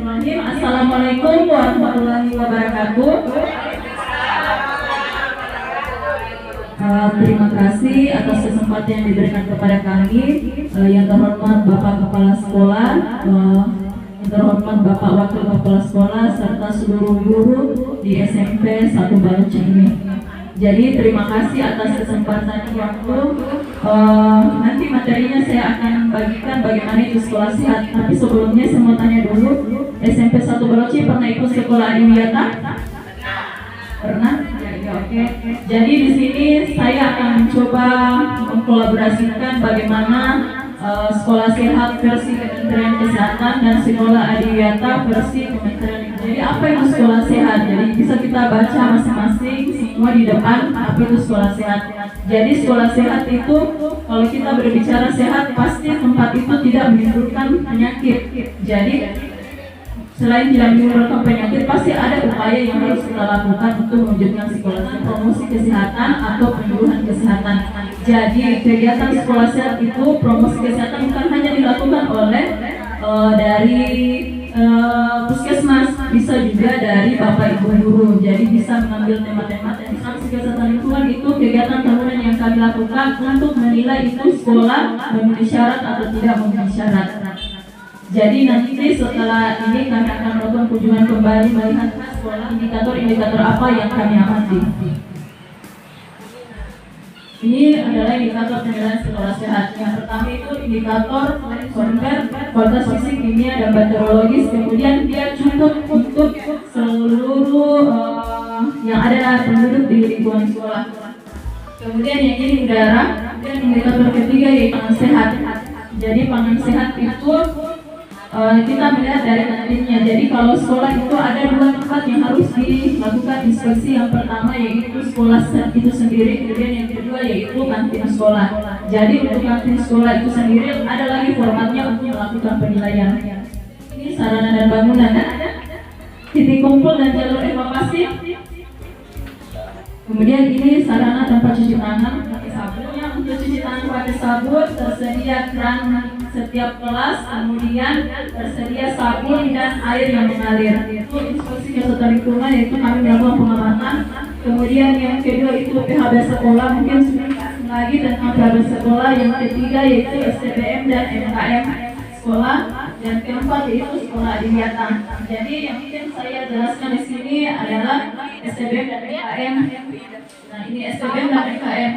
Bismillahirrahmanirrahim. Assalamualaikum warahmatullahi wabarakatuh. Terima kasih atas kesempatan yang diberikan kepada kami. Yang terhormat Bapak Kepala Sekolah, yang terhormat Bapak Wakil Kepala Sekolah, serta seluruh guru di SMP 1 Baloci ini. Jadi terima kasih atas kesempatan waktu. Nanti materinya saya akan bagikan bagaimana itu sekolah sehat. Tapi sebelumnya saya mau tanya dulu, SMP 1 Baloci pernah ikut sekolah Adiwiyata? Pernah? Ya, oke. Jadi di sini saya akan mencoba mengkolaborasikan bagaimana sekolah sehat versi Kementerian Kesehatan dan sekolah Adiwiyata versi Kementerian. Jadi apa itu sekolah sehat? Jadi bisa kita baca masing-masing semua di depan apa itu sekolah sehat. Jadi sekolah sehat itu kalau kita berbicara sehat pasti tempat itu tidak menimbulkan penyakit. Jadi selain tidak menimbulkan penyakit, pasti ada upaya yang harus kita lakukan untuk mewujudkan sekolah sehat, promosi kesehatan atau penyuluhan kesehatan. Jadi kegiatan sekolah sehat itu promosi kesehatan bukan hanya dilakukan oleh dari puskesmas, bisa juga dari bapak ibu guru. Jadi bisa mengambil tema-tema tentang kesehatan lingkungan. Itu kegiatan tahunan yang kami lakukan untuk menilai itu sekolah memenuhi syarat atau tidak memenuhi syarat. Jadi nanti setelah ini kami akan melakukan kunjungan kembali melihat sekolah indikator-indikator apa yang kami amati. Ini adalah indikator penilaian sekolah sehat. Yang pertama itu indikator konver, kualitas fisik, kimia, dan bakteriologis. Kemudian dia cukup untuk seluruh yang ada penduduk di lingkungan sekolah. Kemudian yang ini udara. Dan indikator ketiga yaitu pangan sehat. Jadi pangan sehat itu kita melihat dari kantinnya. Jadi kalau sekolah itu ada dua tempat yang harus dilakukan inspeksi. Yang pertama yaitu sekolah itu sendiri, kemudian yang kedua yaitu kantin sekolah. Jadi untuk kantin sekolah itu sendiri ada lagi formatnya untuk melakukan penilaian. Ini sarana dan bangunan, titik kumpul dan jalur evakuasi. Kemudian ini sarana tempat cuci tangan pakai sabunnya. Untuk cuci tangan pakai sabun tersedia keran setiap kelas, kemudian tersedia sabun dan air yang mengalir. Itu inspeksi kesehatan lingkungan, yaitu kami melakukan pengamatan. Kemudian yang kedua itu PHB sekolah, mungkin lagi tentang PHB sekolah. Yang ketiga yaitu STBM dan MKM sekolah. Dan keempat yaitu sekolah Adiwiyata. Jadi yang mungkin saya jelaskan di sini adalah STBM dan MKM. Nah ini STBM dan MKM.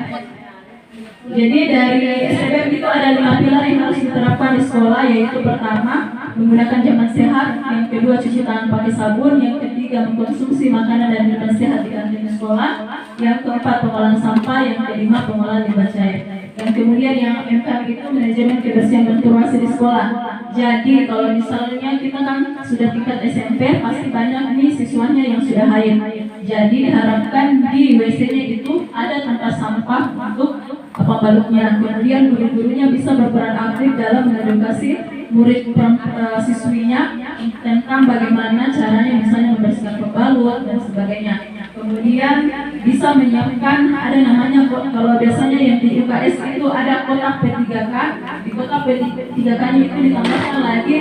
Jadi dari STBM itu ada 5 pilar yang harus diterapkan di sekolah, yaitu pertama menggunakan jaman sehat, yang kedua cuci tangan pakai sabun, yang ketiga mengkonsumsi makanan dan minuman sehat di kantin sekolah, yang keempat pengolahan sampah, yang kelima pengolahan limbah cair. Dan kemudian yang MKM itu manajemen kebersihan dan informasi di sekolah. Jadi kalau misalnya kita kan sudah tingkat SMP, pasti banyak nih siswanya yang sudah haid. Jadi diharapkan di WC-nya itu ada tempat sampah untuk pembalutnya. Kemudian guru-gurunya bisa berperan aktif dalam mengedukasi murid siswinya tentang bagaimana caranya misalnya membersihkan pembalut dan sebagainya. Kemudian bisa menyiapkan ada namanya kalau biasanya yang di UKS itu ada kotak P3K. Di kotak P3K itu ditambahkan lagi